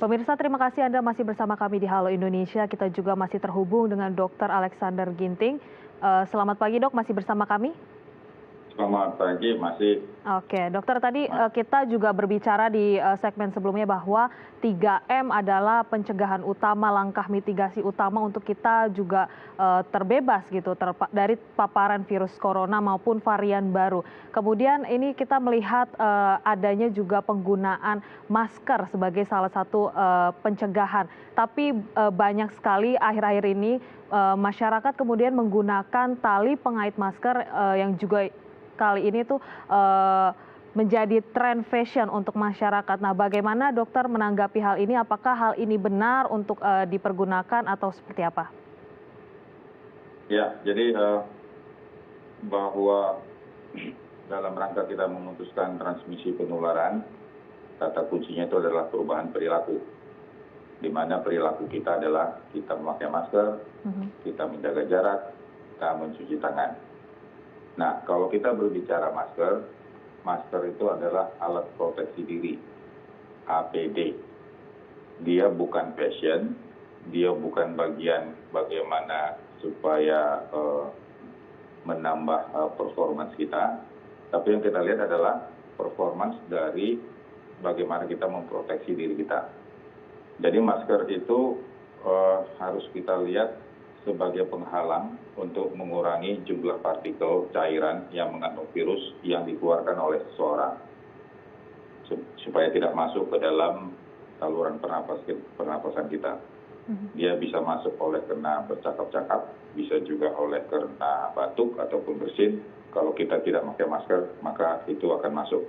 Pemirsa, terima kasih Anda masih bersama kami di Halo Indonesia. Kita juga masih terhubung dengan Dr. Alexander Ginting. Selamat pagi dok, masih bersama kami? Selamat pagi, masih. Oke, dokter tadi kita juga berbicara di segmen sebelumnya bahwa 3M adalah pencegahan utama, langkah mitigasi utama untuk kita juga terbebas gitu dari paparan virus corona maupun varian baru. Kemudian ini kita melihat adanya juga penggunaan masker sebagai salah satu pencegahan. Tapi banyak sekali akhir-akhir ini masyarakat kemudian menggunakan tali pengait masker yang juga kali ini tuh menjadi tren fashion untuk masyarakat. Nah, bagaimana dokter menanggapi hal ini? Apakah hal ini benar untuk dipergunakan atau seperti apa? Ya, jadi bahwa dalam rangka kita memutuskan transmisi penularan, kata kuncinya itu adalah perubahan perilaku. Di mana perilaku kita adalah kita memakai masker, kita menjaga jarak, kita mencuci tangan. Nah, kalau kita berbicara masker, masker itu adalah alat proteksi diri, APD. Dia bukan fashion, dia bukan bagian bagaimana supaya menambah performance kita, tapi yang kita lihat adalah performance dari bagaimana kita memproteksi diri kita. Jadi masker itu harus kita lihat sebagai penghalang untuk mengurangi jumlah partikel cairan yang mengandung virus yang dikeluarkan oleh seseorang supaya tidak masuk ke dalam saluran pernapasan kita. Dia bisa masuk oleh karena bercakap-cakap, bisa juga oleh karena batuk ataupun bersin. Kalau kita tidak pakai masker, maka itu akan masuk.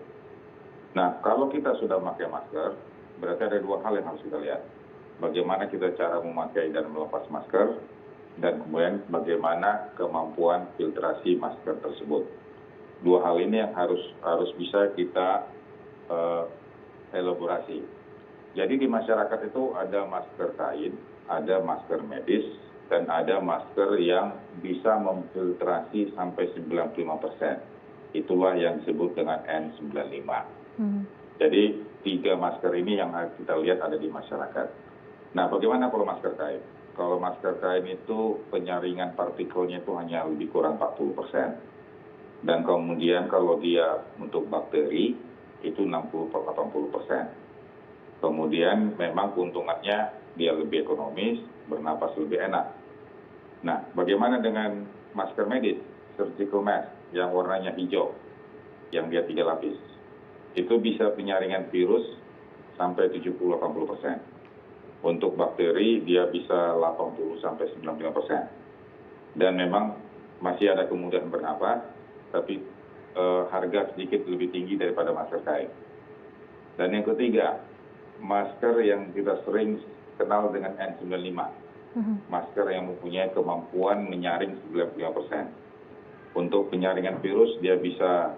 Nah, kalau kita sudah pakai masker, berarti ada dua hal yang harus kita lihat. Bagaimana kita cara memakai dan melepas masker, dan kemudian bagaimana kemampuan filtrasi masker tersebut. Dua hal ini yang harus bisa kita elaborasi. Jadi di masyarakat itu ada masker kain, ada masker medis, dan ada masker yang bisa memfiltrasi sampai 95%. Itulah yang disebut dengan N95. Jadi 3 masker ini yang kita lihat ada di masyarakat. Nah, bagaimana kalau masker kain? Kalau masker kain itu penyaringan partikelnya itu hanya lebih kurang 40%. Dan kemudian kalau dia untuk bakteri itu 60-80%. Kemudian memang keuntungannya dia lebih ekonomis, bernapas lebih enak. Nah, bagaimana dengan masker medis, surgical mask yang warnanya hijau, yang dia 3 lapis? Itu bisa penyaringan virus sampai 70-80%. Untuk bakteri dia bisa 80-95%. Dan memang masih ada kemudahan bernapas, tapi harga sedikit lebih tinggi daripada masker kain. Dan yang ketiga, masker yang kita sering kenal dengan N95. Masker yang mempunyai kemampuan menyaring 95%. Untuk penyaringan virus dia bisa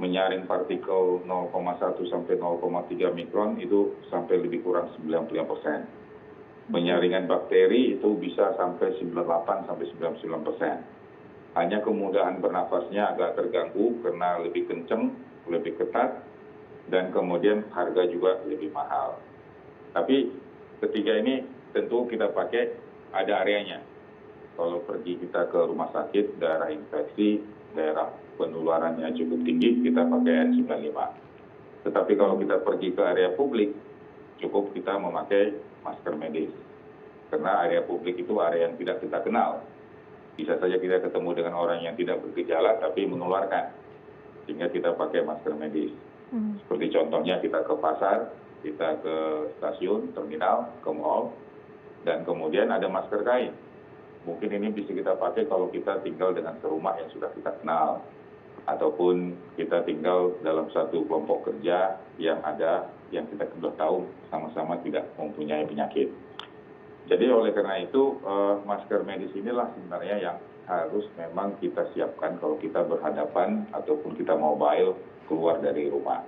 menyaring partikel 0,1 sampai 0,3 mikron itu sampai lebih kurang 95%. Penyaringan bakteri itu bisa sampai 98 sampai 99%. Hanya kemudahan bernafasnya agak terganggu karena lebih kencang, lebih ketat, dan kemudian harga juga lebih mahal. Tapi ketiga ini tentu kita pakai ada areanya. Kalau pergi kita ke rumah sakit, daerah infeksi, daerah penularannya cukup tinggi, kita pakai N95. Tetapi kalau kita pergi ke area publik, cukup kita memakai masker medis. Karena area publik itu area yang tidak kita kenal. Bisa saja kita ketemu dengan orang yang tidak bergejala tapi menularkan. Sehingga kita pakai masker medis. Seperti contohnya kita ke pasar, kita ke stasiun, terminal, ke mall, dan kemudian ada masker kain. Mungkin ini bisa kita pakai kalau kita tinggal dengan serumah yang sudah kita kenal. Ataupun kita tinggal dalam satu kelompok kerja yang kita sudah tahu sama-sama tidak mempunyai penyakit. Jadi oleh karena itu masker medis inilah sebenarnya yang harus memang kita siapkan kalau kita berhadapan ataupun kita mobile keluar dari rumah.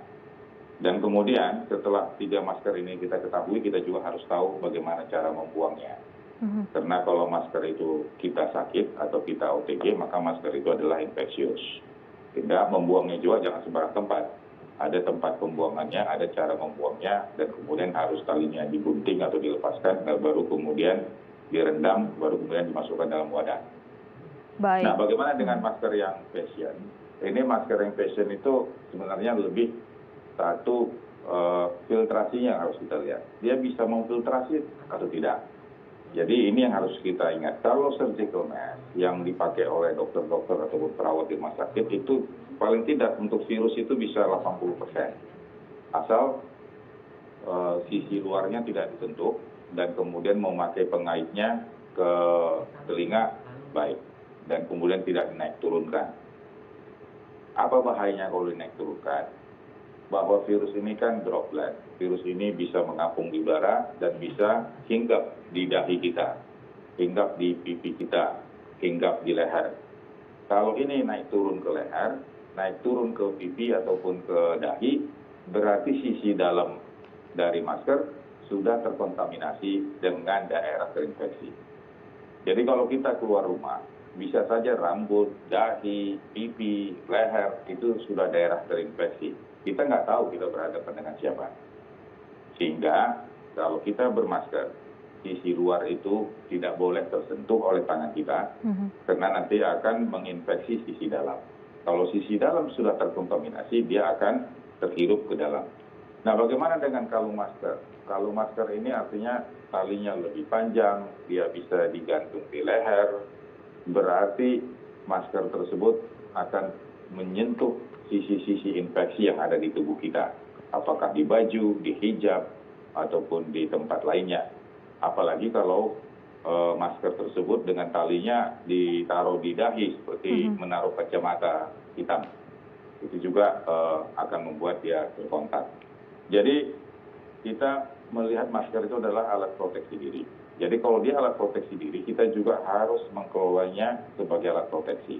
Dan kemudian setelah 3 masker ini kita ketahui, kita juga harus tahu bagaimana cara membuangnya. Karena kalau masker itu kita sakit atau kita OTG, maka masker itu adalah infeksius. Tidak membuangnya juga jangan sembarang tempat. Ada ada tempat pembuangannya, ada cara membuangnya, dan kemudian harus talinya digunting atau dilepaskan, dan baru kemudian direndam, baru kemudian dimasukkan dalam wadah. Baik. Nah, bagaimana dengan masker yang fashion? Ini masker yang fashion itu sebenarnya lebih satu filtrasinya yang harus kita lihat. Dia bisa memfiltrasi atau tidak. Jadi ini yang harus kita ingat. Kalau surgical mask yang dipakai oleh dokter-dokter ataupun perawat di rumah sakit itu paling tidak untuk virus itu bisa 80%. Asal sisi luarnya tidak disentuh dan kemudian memakai pengaitnya ke telinga baik dan kemudian tidak dinaik turunkan. Apa bahayanya kalau dinaik turunkan? Bahwa virus ini kan droplet. Virus ini bisa mengapung di udara dan bisa hinggap di dahi kita, hinggap di pipi kita, hinggap di leher. Kalau ini naik turun ke leher, naik turun ke pipi ataupun ke dahi, berarti sisi dalam dari masker sudah terkontaminasi dengan daerah terinfeksi. Jadi kalau kita keluar rumah, bisa saja rambut, dahi, pipi, leher itu sudah daerah terinfeksi. Kita nggak tahu kita berhadapan dengan siapa. Sehingga kalau kita bermasker, sisi luar itu tidak boleh tersentuh oleh tangan kita, karena nanti akan menginfeksi sisi dalam. Kalau sisi dalam sudah terkontaminasi, dia akan terhirup ke dalam. Nah, bagaimana dengan kalung masker? Kalung masker ini artinya talinya lebih panjang, dia bisa digantung di leher, berarti masker tersebut akan menyentuh sisi-sisi infeksi yang ada di tubuh kita. Apakah di baju, di hijab, ataupun di tempat lainnya. Apalagi kalau masker tersebut dengan talinya ditaruh di dahi seperti menaruh kacamata hitam. Itu juga akan membuat dia terkontak. Jadi kita melihat masker itu adalah alat proteksi diri. Jadi kalau dia alat proteksi diri, kita juga harus mengelolanya sebagai alat proteksi.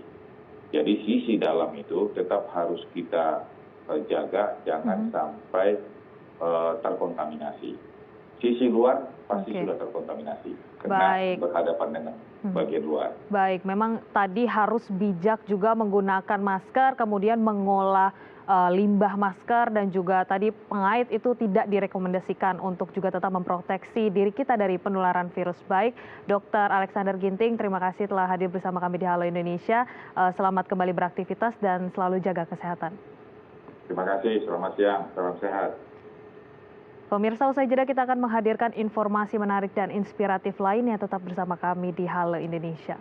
Jadi sisi dalam itu tetap harus kita jaga, jangan sampai terkontaminasi. Sisi luar pasti sudah terkontaminasi karena berhadapan dengan bagian luar. Baik, memang tadi harus bijak juga menggunakan masker, kemudian mengolah limbah masker dan juga tadi pengait itu tidak direkomendasikan untuk juga tetap memproteksi diri kita dari penularan virus. Baik, Dr. Alexander Ginting, terima kasih telah hadir bersama kami di Halo Indonesia. Selamat kembali beraktivitas dan selalu jaga kesehatan. Terima kasih, selamat siang, salam sehat. Pemirsa, usai jeda kita akan menghadirkan informasi menarik dan inspiratif lainnya. Tetap bersama kami di Halo Indonesia.